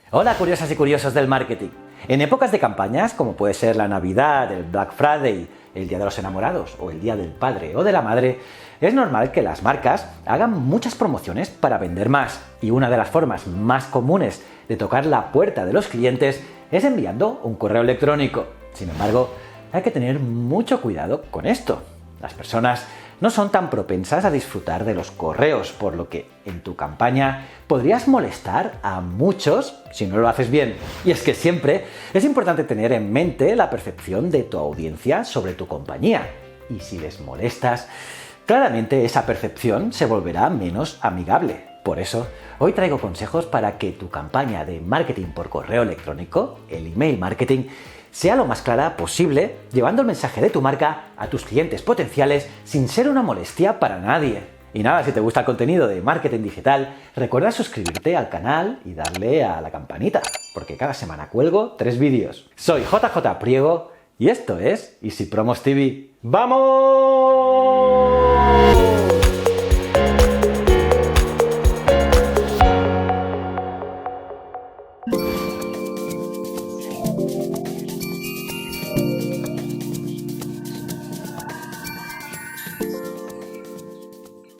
Hola curiosas y curiosos del marketing. En épocas de campañas, como puede ser la Navidad, el Black Friday, el Día de los Enamorados o el Día del Padre o de la Madre, es normal que las marcas hagan muchas promociones para vender más. Y una de las formas más comunes de tocar la puerta de los clientes es enviando un correo electrónico. Sin embargo, hay que tener mucho cuidado con esto. Las personas no son tan propensas a disfrutar de los correos, por lo que en tu campaña podrías molestar a muchos si no lo haces bien. Y es que siempre es importante tener en mente la percepción de tu audiencia sobre tu compañía. Y si les molestas, claramente esa percepción se volverá menos amigable. Por eso, hoy traigo consejos para que tu campaña de marketing por correo electrónico, el email marketing, sea lo más clara posible, llevando el mensaje de tu marca a tus clientes potenciales sin ser una molestia para nadie. Y nada, si te gusta el contenido de marketing digital, recuerda suscribirte al canal y darle a la campanita, porque cada semana cuelgo 3 vídeos. Soy JJ Priego y esto es Easy Promos TV. ¡Vamos!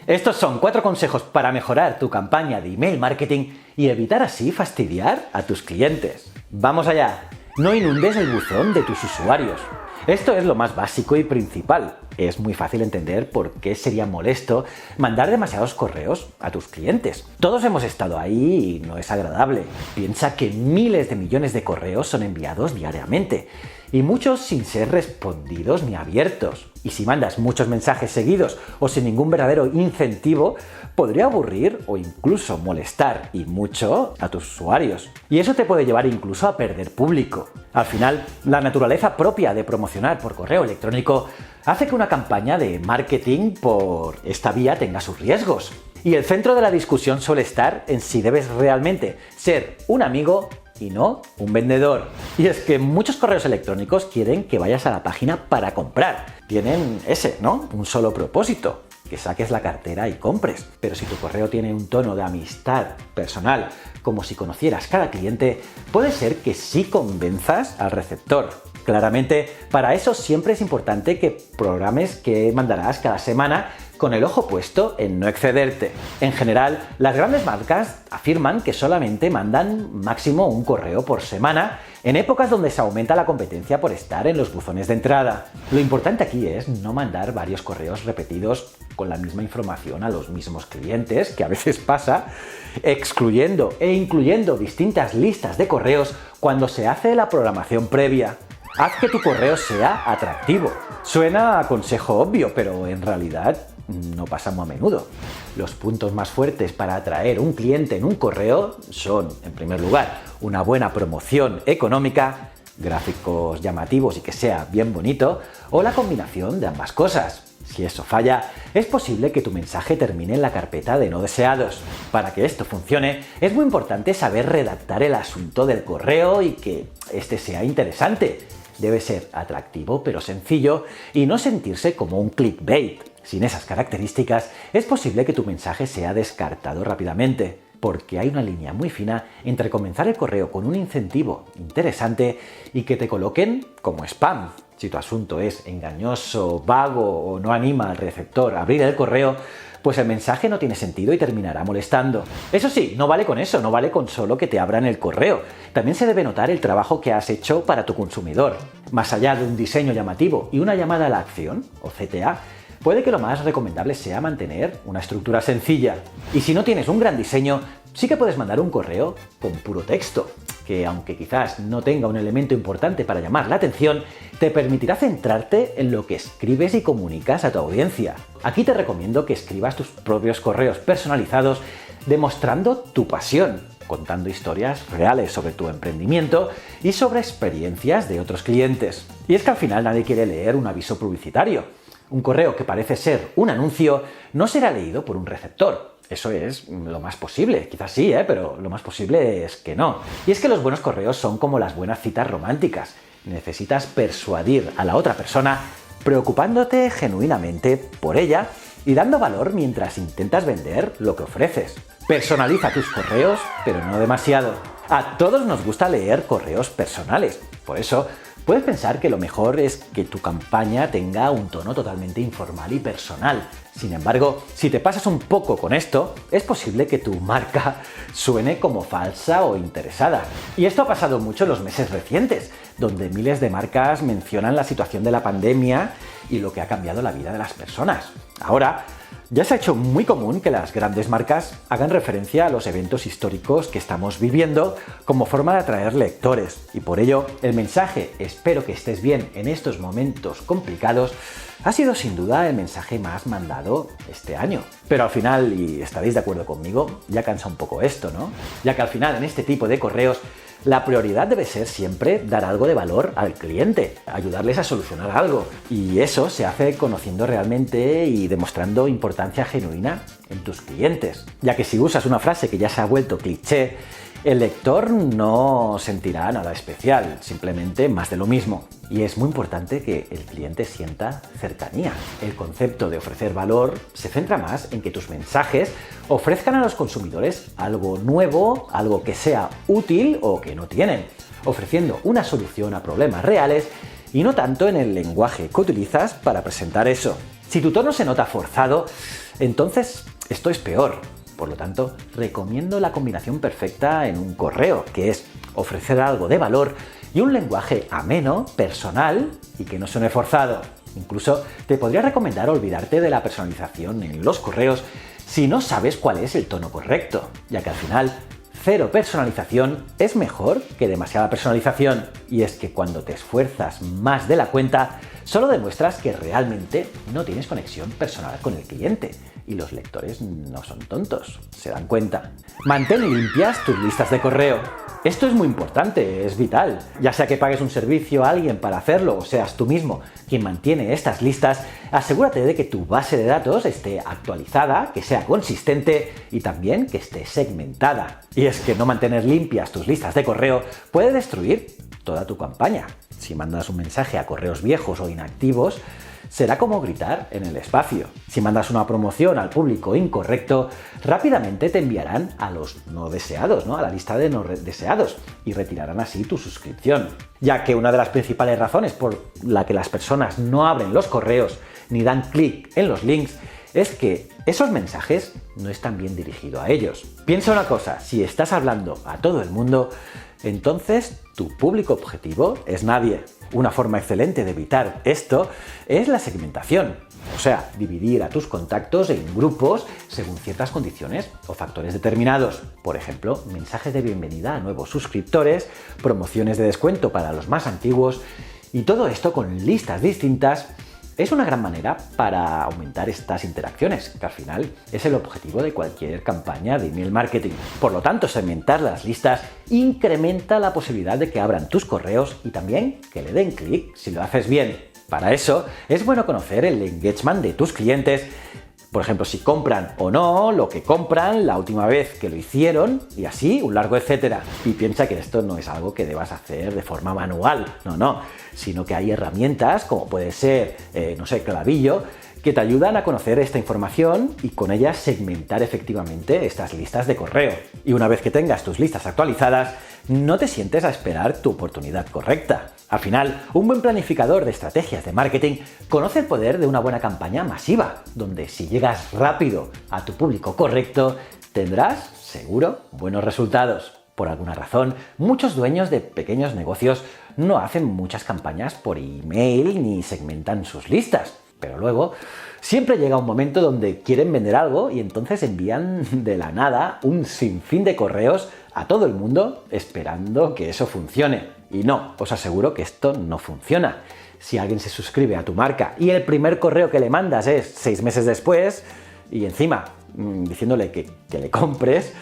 Estos son 4 consejos para mejorar tu campaña de email marketing y evitar así fastidiar a tus clientes. ¡Vamos allá! No inundes el buzón de tus usuarios. Esto es lo más básico y principal. Es muy fácil entender por qué sería molesto mandar demasiados correos a tus clientes. Todos hemos estado ahí y no es agradable. Piensa que miles de millones de correos son enviados diariamente y muchos sin ser respondidos ni abiertos. Y si mandas muchos mensajes seguidos o sin ningún verdadero incentivo, podría aburrir o incluso molestar y mucho a tus usuarios. Y eso te puede llevar incluso a perder público. Al final, la naturaleza propia de promocionar por correo electrónico hace que una campaña de marketing por esta vía tenga sus riesgos. Y el centro de la discusión suele estar en si debes realmente ser un amigo y no un vendedor. Y es que muchos correos electrónicos quieren que vayas a la página para comprar. Tienen ese, ¿no? Un solo propósito, que saques la cartera y compres. Pero si tu correo tiene un tono de amistad personal, como si conocieras cada cliente, puede ser que sí convenzas al receptor. Claramente, para eso siempre es importante que programes qué mandarás cada semana con el ojo puesto en no excederte. En general, las grandes marcas afirman que solamente mandan máximo un correo por semana en épocas donde se aumenta la competencia por estar en los buzones de entrada. Lo importante aquí es no mandar varios correos repetidos con la misma información a los mismos clientes, que a veces pasa, excluyendo e incluyendo distintas listas de correos cuando se hace la programación previa. Haz que tu correo sea atractivo. Suena a consejo obvio, pero en realidad no pasa muy a menudo. Los puntos más fuertes para atraer un cliente en un correo son, en primer lugar, una buena promoción económica, gráficos llamativos y que sea bien bonito, o la combinación de ambas cosas. Si eso falla, es posible que tu mensaje termine en la carpeta de no deseados. Para que esto funcione, es muy importante saber redactar el asunto del correo y que este sea interesante. Debe ser atractivo pero sencillo y no sentirse como un clickbait. Sin esas características, es posible que tu mensaje sea descartado rápidamente, porque hay una línea muy fina entre comenzar el correo con un incentivo interesante y que te coloquen como spam. Si tu asunto es engañoso, vago o no anima al receptor a abrir el correo, pues el mensaje no tiene sentido y terminará molestando. Eso sí, no vale con eso, no vale con solo que te abran el correo. También se debe notar el trabajo que has hecho para tu consumidor. Más allá de un diseño llamativo y una llamada a la acción, o CTA, puede que lo más recomendable sea mantener una estructura sencilla. Y si no tienes un gran diseño, sí que puedes mandar un correo con puro texto, que aunque quizás no tenga un elemento importante para llamar la atención, te permitirá centrarte en lo que escribes y comunicas a tu audiencia. Aquí te recomiendo que escribas tus propios correos personalizados demostrando tu pasión, contando historias reales sobre tu emprendimiento y sobre experiencias de otros clientes. Y es que al final nadie quiere leer un aviso publicitario. Un correo que parece ser un anuncio no será leído por un receptor. Eso es lo más posible. Quizás sí, pero lo más posible es que no. Y es que los buenos correos son como las buenas citas románticas. Necesitas persuadir a la otra persona preocupándote genuinamente por ella y dando valor mientras intentas vender lo que ofreces. Personaliza tus correos, pero no demasiado. A todos nos gusta leer correos personales, por eso puedes pensar que lo mejor es que tu campaña tenga un tono totalmente informal y personal. Sin embargo, si te pasas un poco con esto, es posible que tu marca suene como falsa o interesada. Y esto ha pasado mucho en los meses recientes, donde miles de marcas mencionan la situación de la pandemia y lo que ha cambiado la vida de las personas. Ahora, ya se ha hecho muy común que las grandes marcas hagan referencia a los eventos históricos que estamos viviendo como forma de atraer lectores. Y por ello, el mensaje "espero que estés bien en estos momentos complicados" ha sido sin duda el mensaje más mandado este año. Pero al final, y estaréis de acuerdo conmigo, ya cansa un poco esto, ¿no? Ya que al final en este tipo de correos la prioridad debe ser siempre dar algo de valor al cliente, ayudarles a solucionar algo. Y eso se hace conociendo realmente y demostrando importancia genuina en tus clientes. Ya que si usas una frase que ya se ha vuelto cliché, el lector no sentirá nada especial, simplemente más de lo mismo. Y es muy importante que el cliente sienta cercanía. El concepto de ofrecer valor se centra más en que tus mensajes ofrezcan a los consumidores algo nuevo, algo que sea útil o que no tienen, ofreciendo una solución a problemas reales y no tanto en el lenguaje que utilizas para presentar eso. Si tu tono se nota forzado, entonces esto es peor. Por lo tanto, recomiendo la combinación perfecta en un correo, que es ofrecer algo de valor y un lenguaje ameno, personal y que no suene forzado. Incluso te podría recomendar olvidarte de la personalización en los correos si no sabes cuál es el tono correcto, ya que al final cero personalización es mejor que demasiada personalización. Y es que cuando te esfuerzas más de la cuenta, solo demuestras que realmente no tienes conexión personal con el cliente. Y los lectores no son tontos, se dan cuenta. Mantén limpias tus listas de correo. Esto es muy importante, es vital. Ya sea que pagues un servicio a alguien para hacerlo o seas tú mismo quien mantiene estas listas, asegúrate de que tu base de datos esté actualizada, que sea consistente y también que esté segmentada. Y es que no mantener limpias tus listas de correo puede destruir toda tu campaña. Si mandas un mensaje a correos viejos o inactivos, será como gritar en el espacio. Si mandas una promoción al público incorrecto, rápidamente te enviarán a los no deseados, ¿no? A la lista de no deseados, y retirarán así tu suscripción. Ya que una de las principales razones por la que las personas no abren los correos ni dan clic en los links es que esos mensajes no están bien dirigidos a ellos. Piensa una cosa, si estás hablando a todo el mundo, entonces tu público objetivo es nadie. Una forma excelente de evitar esto es la segmentación, o sea, dividir a tus contactos en grupos según ciertas condiciones o factores determinados. Por ejemplo, mensajes de bienvenida a nuevos suscriptores, promociones de descuento para los más antiguos, y todo esto con listas distintas. Es una gran manera para aumentar estas interacciones, que al final es el objetivo de cualquier campaña de email marketing. Por lo tanto, segmentar las listas incrementa la posibilidad de que abran tus correos y también que le den clic si lo haces bien. Para eso, es bueno conocer el engagement de tus clientes. Por ejemplo, si compran o no, lo que compran, la última vez que lo hicieron y así un largo etcétera. Y piensa que esto no es algo que debas hacer de forma manual, no, sino que hay herramientas como puede ser, Clavillo, que te ayudan a conocer esta información y con ellas segmentar efectivamente estas listas de correo. Y una vez que tengas tus listas actualizadas, no te sientes a esperar tu oportunidad correcta. Al final, un buen planificador de estrategias de marketing conoce el poder de una buena campaña masiva, donde si llegas rápido a tu público correcto, tendrás, seguro, buenos resultados. Por alguna razón, muchos dueños de pequeños negocios no hacen muchas campañas por email ni segmentan sus listas. Pero luego, siempre llega un momento donde quieren vender algo y entonces envían de la nada un sinfín de correos a todo el mundo esperando que eso funcione. Y no, os aseguro que esto no funciona. Si alguien se suscribe a tu marca y el primer correo que le mandas es 6 meses después y encima diciéndole que le compres,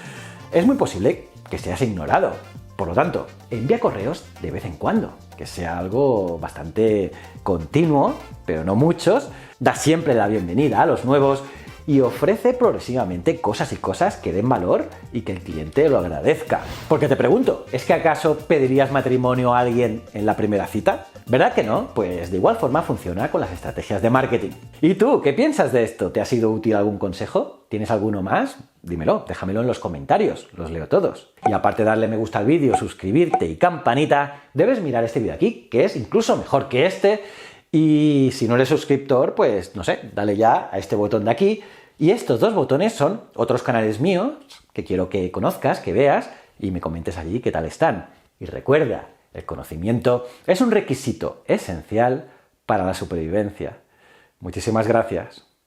es muy posible que seas ignorado. Por lo tanto, envía correos de vez en cuando, que sea algo bastante continuo, pero no muchos. Da siempre la bienvenida a los nuevos y ofrece progresivamente cosas que den valor y que el cliente lo agradezca. Porque te pregunto, ¿es que acaso pedirías matrimonio a alguien en la primera cita? ¿Verdad que no? Pues de igual forma funciona con las estrategias de marketing. ¿Y tú, qué piensas de esto? ¿Te ha sido útil algún consejo? ¿Tienes alguno más? Dímelo, déjamelo en los comentarios, los leo todos. Y aparte de darle me gusta al vídeo, suscribirte y campanita, debes mirar este vídeo aquí, que es incluso mejor que este. Y si no eres suscriptor, pues no sé, dale ya a este botón de aquí. Y estos dos botones son otros canales míos que quiero que conozcas, que veas y me comentes allí qué tal están. Y recuerda, el conocimiento es un requisito esencial para la supervivencia. Muchísimas gracias.